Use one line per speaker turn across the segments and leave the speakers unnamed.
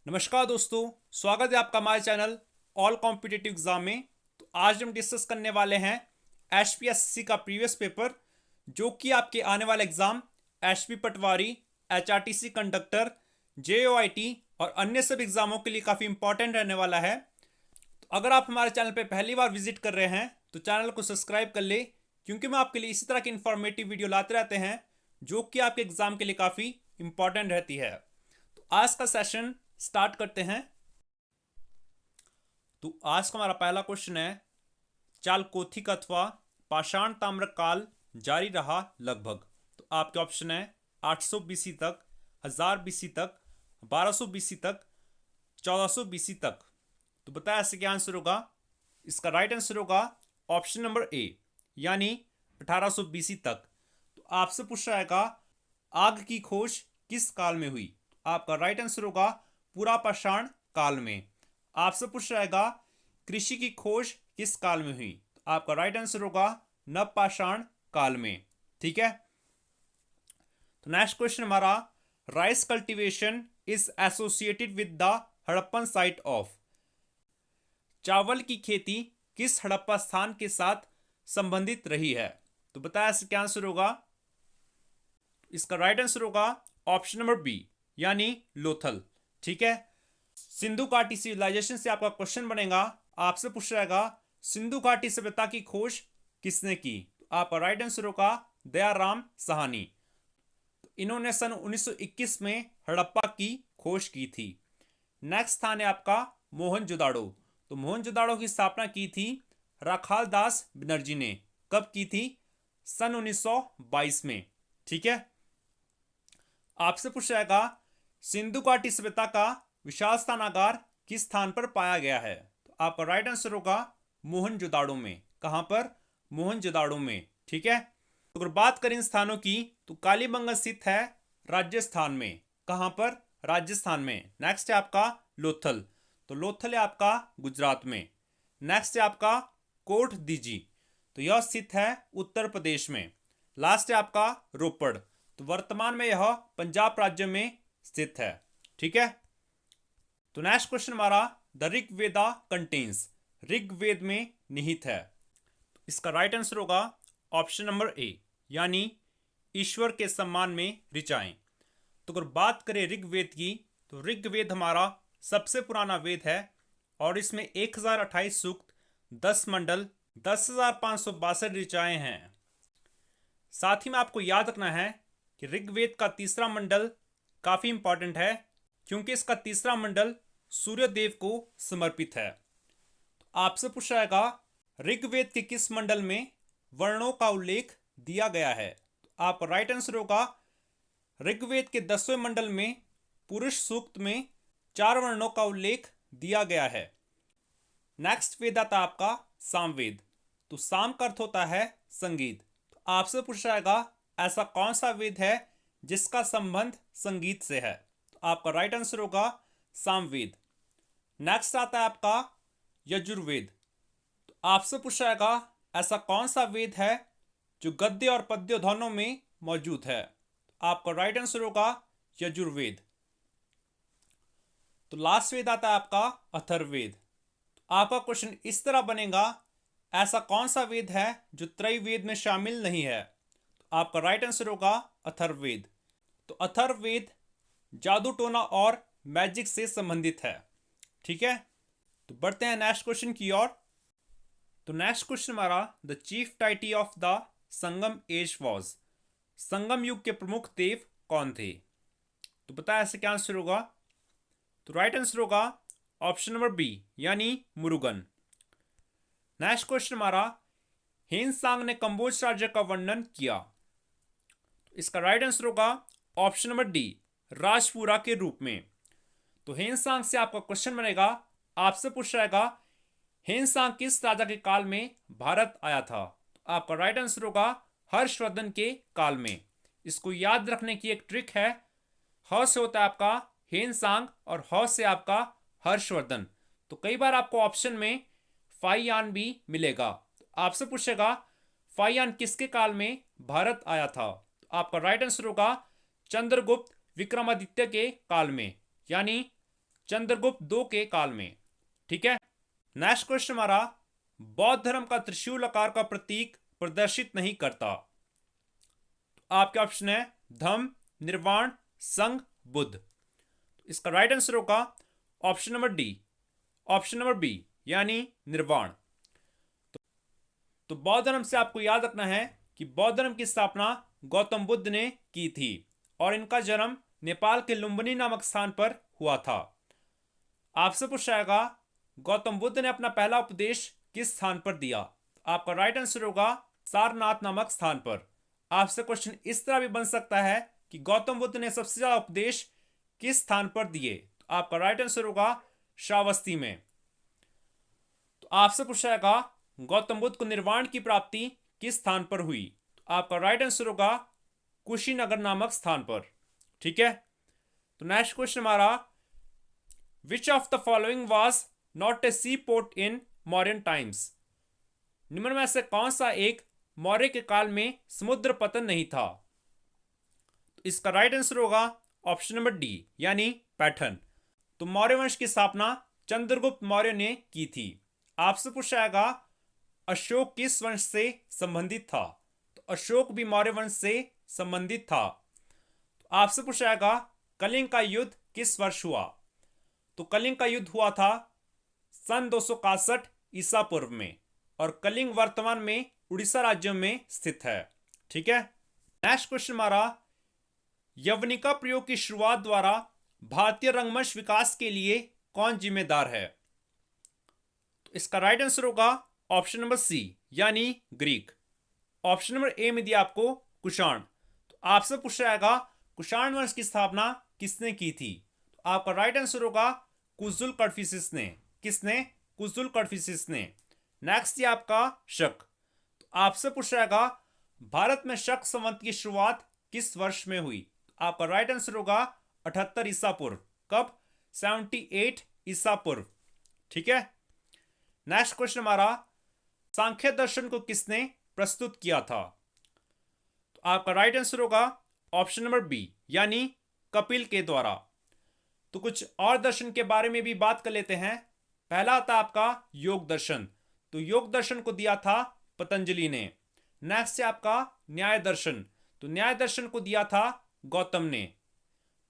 नमस्कार दोस्तों, स्वागत है आपका हमारे चैनल ऑल कॉम्पिटिटिव एग्जाम में। तो आज हम डिस्कस करने वाले हैं HPSC का प्रीवियस पेपर, जो कि आपके आने वाले एग्जाम HP पटवारी, HRTC कंडक्टर, JOIT और अन्य सब एग्जामों के लिए काफ़ी इंपॉर्टेंट रहने वाला है। तो अगर आप हमारे चैनल पर पहली बार विजिट कर रहे हैं तो चैनल को सब्सक्राइब कर ले, क्योंकि मैं आपके लिए इसी तरह की इंफॉर्मेटिव वीडियो लाते रहते हैं जो कि आपके एग्जाम के लिए काफ़ी इंपॉर्टेंट रहती है। तो आज का सेशन स्टार्ट करते हैं। तो आज का हमारा पहला क्वेश्चन है, चालकोथिक अथवा पाषाण ताम्र काल जारी रहा लगभग। तो आपके ऑप्शन है 800 BC तक, 1000 BC तक, 1200 BC तक, 1400 BC तक। तो बताया इससे क्या आंसर होगा। इसका राइट आंसर होगा ऑप्शन नंबर ए, यानी 1800 BC तक। तो आपसे पूछ रहेगा आग की खोज किस काल में हुई। आपका राइट आंसर होगा पुरापाषाण काल में। आपसे पूछ रहेगा कृषि की खोज किस काल में हुई। तो आपका राइट आंसर होगा नवपाषाण काल में। ठीक है। तो नेक्स्ट क्वेश्चन हमारा, rice cultivation is associated with the Harappan site of. चावल की खेती किस हड़प्पा स्थान के साथ संबंधित रही है। तो बताया इसका क्या आंसर होगा। इसका राइट आंसर होगा ऑप्शन नंबर बी, यानी लोथल। ठीक है। सिंधु घाटी सिविलाइजेशन से आपका क्वेश्चन बनेगा, आपसे पूछ रहेगा सिंधु घाटी सभ्यता की खोज किसने की। तो आपका राइट आंसर होगा दयाराम साहनी। तो इन्होंने सन 1921 में हड़प्पा की खोज की थी। नेक्स्ट स्थान है आपका मोहनजोदाड़ो। तो मोहनजोदाड़ो की स्थापना की थी राखाल दास बनर्जी ने। कब की थी? सन 1922 में। ठीक है। आपसे पूछ रहेगा सिंधु घाटी सभ्यता का विशाल स्थानागार किस स्थान पर पाया गया है। तो आपका राइट आंसर होगा मोहनजोदाड़ो में। कहां पर? मोहनजोदाड़ो में। ठीक है। तो अगर बात करें इन स्थानों की, तो कालीबंगन स्थित है राजस्थान में। कहां पर? राजस्थान में। नेक्स्ट है आपका लोथल। तो लोथल है आपका गुजरात में। नेक्स्ट है आपका कोट दीजी। तो यह स्थित है उत्तर प्रदेश में। लास्ट है आपका रोपड़। तो वर्तमान में यह पंजाब राज्य में स्थित है। ठीक है। तो नेक्स्ट क्वेश्चन हमारा, द ऋग्वेदा कंटेन्स। ऋग्वेद में निहित है। तो इसका राइट आंसर होगा ऑप्शन नंबर ए, यानी ईश्वर के सम्मान में ऋचाएं। तो अगर बात करें ऋग्वेद की, तो ऋग्वेद हमारा सबसे पुराना वेद है और इसमें 1028 सूक्त, 10 मंडल, 10,562 ऋचाएं हैं। साथ ही में आपको याद रखना है कि ऋग्वेद का तीसरा मंडल काफी इंपॉर्टेंट है, क्योंकि इसका तीसरा मंडल सूर्य देव को समर्पित है। तो आपसे पूछ जाएगा ऋग्वेद के किस मंडल में वर्णों का उल्लेख दिया गया है। तो आपका राइट आंसर होगा ऋग्वेद के 10वें मंडल में पुरुष सूक्त में 4 वर्णों का उल्लेख दिया गया है। नेक्स्ट वेद आता आपका सामवेद। तो साम का अर्थ होता है संगीत। तो आपसे पूछ जाएगा ऐसा कौन सा वेद है जिसका संबंध संगीत से है। तो आपका राइट आंसर होगा सामवेद। नेक्स्ट आता है आपका यजुर्वेद। तो आपसे पूछ जाएगा ऐसा कौन सा वेद है जो गद्य और पद्य दोनों में मौजूद है। तो आपका राइट आंसर होगा यजुर्वेद। तो लास्ट वेद आता है आपका अथर्ववेद। तो आपका क्वेश्चन इस तरह बनेगा, ऐसा कौन सा वेद है जो त्रैवेद में शामिल नहीं है। तो आपका राइट आंसर होगा अथर्ववेद। तो अथर्ववेद जादू टोना और मैजिक से संबंधित है। ठीक है। तो बढ़ते हैं नेक्स्ट क्वेश्चन की ओर। तो नेक्स्ट क्वेश्चन हमारा, the chief deity of the Sangam age was. Sangam युग के प्रमुख देव कौन थे। तो बताया ऐसे क्या आंसर होगा। तो राइट आंसर होगा ऑप्शन नंबर बी, यानी मुरुगन। नेक्स्ट क्वेश्चन हमारा, हेनसांग ने कंबोज राज्य का वर्णन किया। तो इसका राइट आंसर होगा ऑप्शन नंबर डी, राजपुरा के रूप में। तो हेनसांग से आपका क्वेश्चन बनेगा, आपसे पूछ रहेगा हेनसांग किस राजा के काल में भारत आया था। तो आपका राइट आंसर होगा हर्षवर्धन के काल में। इसको याद रखने की एक ट्रिक है, ह से होता है आपका हेनसांग और ह से आपका हर्षवर्धन। तो कई बार आपको ऑप्शन में फाइयान भी मिलेगा। तो आपसे पूछेगा फाइयान किसके काल में भारत आया था। तो आपका राइट आंसर होगा चंद्रगुप्त विक्रमादित्य के काल में, यानी चंद्रगुप्त II के काल में। ठीक है। नेक्स्ट क्वेश्चन हमारा, बौद्ध धर्म का त्रिशूल आकार का प्रतीक प्रदर्शित नहीं करता। आपके ऑप्शन है धम्म, निर्वाण, संघ, बुद्ध। इसका राइट आंसर होगा option number D, option number B, यानी निर्वाण। तो बौद्ध धर्म से आपको याद रखना है कि बौद्ध धर्म की स्थापना गौतम बुद्ध ने की थी और इनका जन्म नेपाल के लुम्बिनी नामक स्थान पर हुआ था। आपसे पूछा जाएगा गौतम बुद्ध ने अपना पहला उपदेश किस स्थान पर दिया। आपका राइट आंसर होगा सारनाथ नामक स्थान पर। आपसे क्वेश्चन इस तरह भी बन सकता है कि गौतम बुद्ध ने सबसे ज्यादा उपदेश किस स्थान पर दिए। तो आपका राइट आंसर होगा श्रावस्ती में। तो आपसे पूछा जाएगा गौतम बुद्ध को निर्वाण की प्राप्ति किस स्थान पर हुई। तो आपका राइट आंसर होगा कुशीनगर नामक स्थान पर। ठीक है। तो नेक्स्ट क्वेश्चन हमारा, which of the following was not a sea port in Mauryan times. निम्न में से कौन सा एक मौर्य के काल में समुद्र पतन नहीं था। तो इसका राइट आंसर होगा ऑप्शन नंबर डी, यानी पैठन। तो मौर्य वंश की स्थापना चंद्रगुप्त मौर्य ने की थी। आपसे पूछा जाएगा अशोक किस वंश से संबंधित था। तो अशोक भी मौर्य वंश से संबंधित था। तो आपसे पूछा जाएगा कलिंग का युद्ध किस वर्ष हुआ। तो कलिंग का युद्ध हुआ था सन 261 ईसा पूर्व में और कलिंग वर्तमान में उड़ीसा राज्य में स्थित है। ठीक है। नेक्स्ट क्वेश्चन हमारा, यवनिका प्रयोग की शुरुआत द्वारा भारतीय रंगमंच विकास के लिए कौन जिम्मेदार है। तो इसका राइट आंसर होगा ऑप्शन नंबर सी, यानी ग्रीक। ऑप्शन नंबर ए में दिया आपको कुषाण। तो आपसे पूछा जाएगा कुषाण वंश की स्थापना किसने की थी। तो आपका राइट आंसर होगा कुजुल कड़फिसिस ने। किसने? कुजुल कड़फिसिस ने। नेक्स्ट है आपका शक। तो आपसे पूछा जाएगा भारत में शक संवत की शुरुआत किस वर्ष में हुई। तो आपका राइट आंसर होगा 78 ईसा पूर्व। कब? 78 ईसा पूर्व। ठीक है। नेक्स्ट क्वेश्चन हमारा, सांख्य दर्शन को किसने प्रस्तुत किया था। तो आपका राइट आंसर होगा ऑप्शन नंबर बी, यानी कपिल के द्वारा। तो कुछ और दर्शन के बारे में भी बात कर लेते हैं। पहला आता है आपका योग दर्शन। तो योग दर्शन को दिया था पतंजलि ने। नेक्स्ट है आपका न्याय दर्शन। तो न्याय दर्शन को दिया था गौतम ने।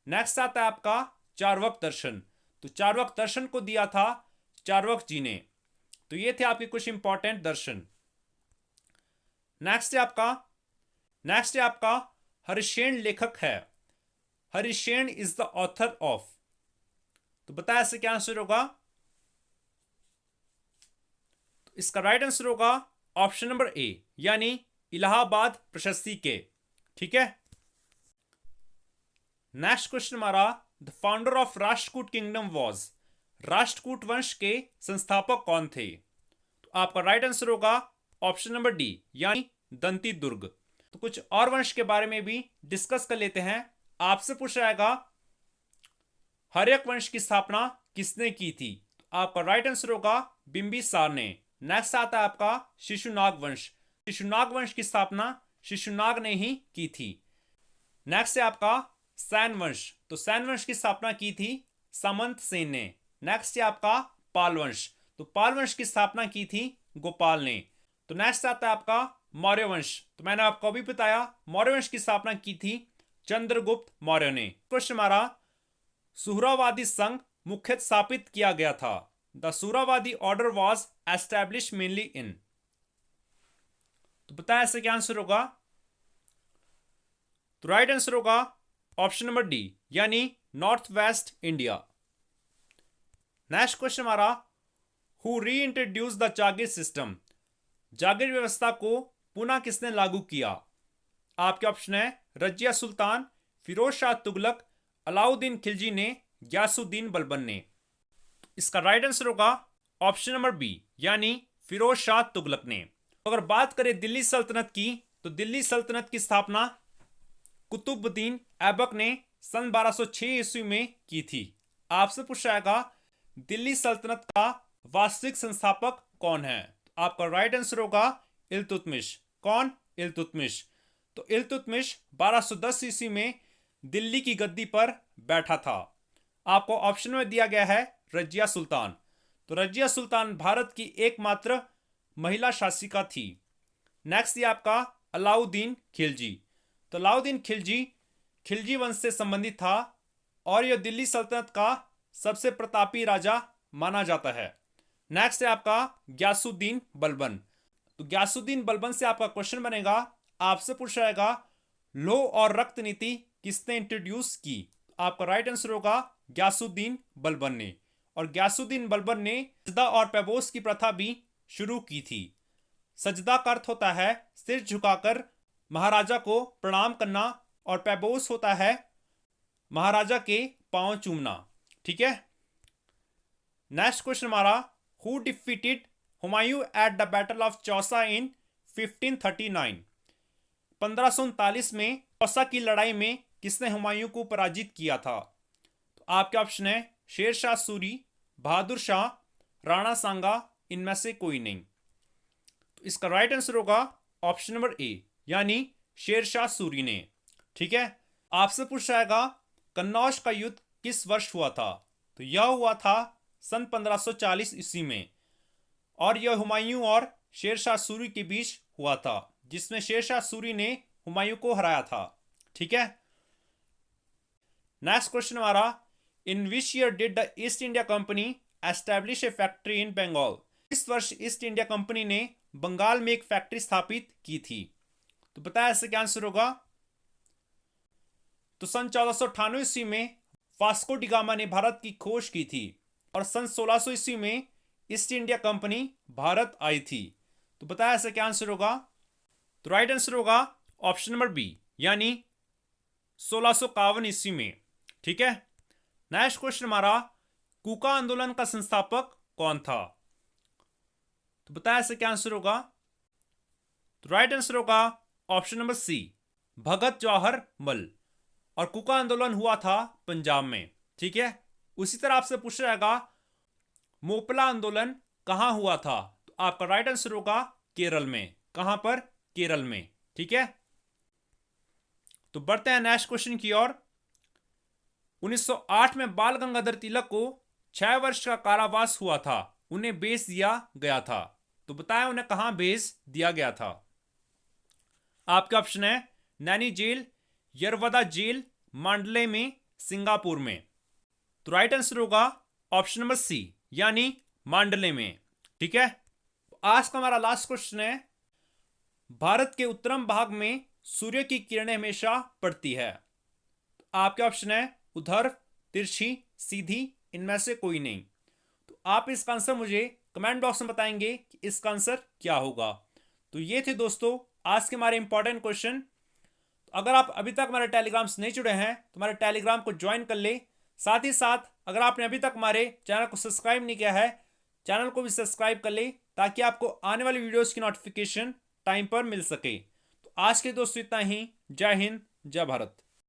नेक्स्ट आता है आपका चार्वक दर्शन। तो चार्वक दर्शन को दिया था चार्वक जी ने। तो ये थे आपके कुछ इंपॉर्टेंट दर्शन। नेक्स्ट है आपका हरिशेन लेखक है। Harishena is the author of. तो बताया इससे क्या आंसर होगा। तो इसका राइट आंसर होगा ऑप्शन नंबर ए, यानी इलाहाबाद प्रशस्ति के। ठीक है। नेक्स्ट क्वेश्चन हमारा, the founder of Rashtrakuta kingdom was. Rashtrakuta वंश के संस्थापक कौन थे। तो आपका राइट आंसर होगा ऑप्शन नंबर डी, यानी दंती दुर्ग। तो कुछ और वंश के बारे में भी डिस्कस कर लेते हैं। आपसे पूछा जाएगा हर्यक वंश की स्थापना किसने की थी। तो आपका राइट आंसर होगा बिंबिसार ने। नेक्स्ट आता है आपका शिशुनाग वंश। शिशुनाग वंश की स्थापना शिशुनाग ने ही की थी। नेक्स्ट है आपका सैन वंश। तो सैन वंश की स्थापना की थी सामंत सेन ने। नेक्स्ट है आपका पाल वंश। तो पाल वंश की स्थापना की थी गोपाल ने। तो नेक्स्ट आता है आपका मौर्य वंश। तो मैंने आपको अभी बताया मौर्य वंश की स्थापना की थी चंद्रगुप्त मौर्य ने। क्वेश्चन हमारा, सुहरावादी संघ मुख्यतः स्थापित किया गया था। The Suhrawardi order was establish mainly in. तो बताया इससे क्या आंसर होगा। तो राइट आंसर होगा ऑप्शन नंबर डी, यानी north west India. Next question हमारा, who reintroduce the jagir system. जागीर व्यवस्था को पुनः किसने लागू किया। आपके ऑप्शन है रजिया सुल्तान, फिरोज शाह तुगलक, अलाउद्दीन खिलजी ने, ग्यासुद्दीन बलबन ने। इसका राइट आंसर होगा ऑप्शन नंबर बी, यानी फिरोज शाह तुगलक ने। अगर बात करें दिल्ली सल्तनत की, तो दिल्ली सल्तनत की स्थापना कुतुबुद्दीन ऐबक ने सन 1206 ईस्वी में की थी। आपसे पूछा जाएगा दिल्ली सल्तनत का वास्तविक संस्थापक कौन है। तो आपका राइट आंसर होगा इल्तुतमिश। कौन? इल्तुतमिश। तो इल्तुतमिश 1210 ईस्वी में दिल्ली की गद्दी पर बैठा था। आपको ऑप्शन में दिया गया है रजिया सुल्तान। तो रजिया सुल्तान भारत की एकमात्र महिला शासिका थी। नेक्स्ट ये आपका अलाउद्दीन खिलजी। तो अलाउद्दीन खिलजी खिलजी वंश से संबंधित था और यह दिल्ली सल्तनत का सबसे प्रतापी राजा माना जाता है। नेक्स्ट है आपका गयासुद्दीन बलबन। तो गयासुद्दीन बलबन से आपका क्वेश्चन बनेगा, आपसे पूछा जाएगा लौह और रक्त नीति किसने इंट्रोड्यूस की। आपका राइट आंसर होगा गयासुद्दीन बलबन ने। और गयासुद्दीन बलबन ने सजदा और पैबोस की प्रथा भी शुरू की थी। सजदा का अर्थ होता है सिर झुकाकर महाराजा को प्रणाम करना और पैबोस होता है महाराजा के पांव चूमना। ठीक है। नेक्स्ट क्वेश्चन हमारा, who defeated Humayun at the battle of Chausa in 1539। 1539 में चौसा की लड़ाई में किसने हुमायूं को पराजित किया था। तो आपके ऑप्शन है शेर शाह सूरी, बहादुर शाह, राणा सांगा, इनमें से कोई नहीं। तो इसका राइट आंसर होगा ऑप्शन नंबर ए, यानी शेर शाह सूरी ने। ठीक है। आपसे पूछा जाएगा कन्नौज का युद्ध किस वर्ष हुआ था। तो यह हुआ था सन 1540 ईस्वी में और यह हुमायूं और शेर शाह सूरी के बीच हुआ था, जिसमें शेर शाह सूरी ने हुमायूं को हराया था। ठीक है। नेक्स्ट क्वेश्चन हमारा, in which year did the East India company establish a factory in Bengal. इस वर्ष ईस्ट इंडिया कंपनी ने बंगाल में एक फैक्ट्री स्थापित की थी। तो बताया इससे क्या आंसर होगा। तो सन 1498 ईस्वी में वास्को डी गामा ने भारत की खोज की थी और सन 1600 ईस्वी में ईस्ट इंडिया कंपनी भारत आई थी। तो बताया ऐसा क्या आंसर होगा। तो राइट आंसर होगा ऑप्शन नंबर बी, यानी 1651 ईस्वी में। ठीक है। नेक्स्ट क्वेश्चन हमारा, कूका आंदोलन का संस्थापक कौन था। तो बताया ऐसा क्या आंसर होगा। तो राइट आंसर होगा ऑप्शन नंबर सी, भगत जवाहर मल। और कूका आंदोलन हुआ था पंजाब में। ठीक है। उसी तरह आपसे पूछा जाएगा मोपला आंदोलन कहां हुआ था। तो आपका राइट आंसर होगा केरल में। कहां पर, केरल में। ठीक है। तो बढ़ते हैं नेक्स्ट क्वेश्चन की ओर। 1908 में बाल गंगाधर तिलक को 6 वर्ष का कारावास हुआ था, उन्हें भेज दिया गया था। तो बताया उन्हें कहां भेज दिया गया था। आपका ऑप्शन है नैनी जेल, यरवदा जेल, मांडले में, सिंगापुर में। तो राइट आंसर होगा ऑप्शन नंबर सी, यानी मांडले में। ठीक है। आज का हमारा लास्ट क्वेश्चन है, भारत के उत्तरम भाग में सूर्य की किरणें हमेशा पड़ती है। आपके ऑप्शन है उधर, तिरछी, सीधी, इनमें से कोई नहीं। तो आप इसका आंसर मुझे कमेंट बॉक्स में बताएंगे कि इसका आंसर क्या होगा। तो ये थे दोस्तों आज के हमारे इंपॉर्टेंट क्वेश्चन। अगर आप अभी तक हमारे टेलीग्राम से नहीं जुड़े हैं तो हमारे टेलीग्राम को ज्वाइन कर ले। साथ ही साथ अगर आपने अभी तक हमारे चैनल को सब्सक्राइब नहीं किया है, चैनल को भी सब्सक्राइब कर ले ताकि आपको आने वाली वीडियोस की नोटिफिकेशन टाइम पर मिल सके। तो आज के दोस्तों इतना ही। जय हिंद, जय भारत।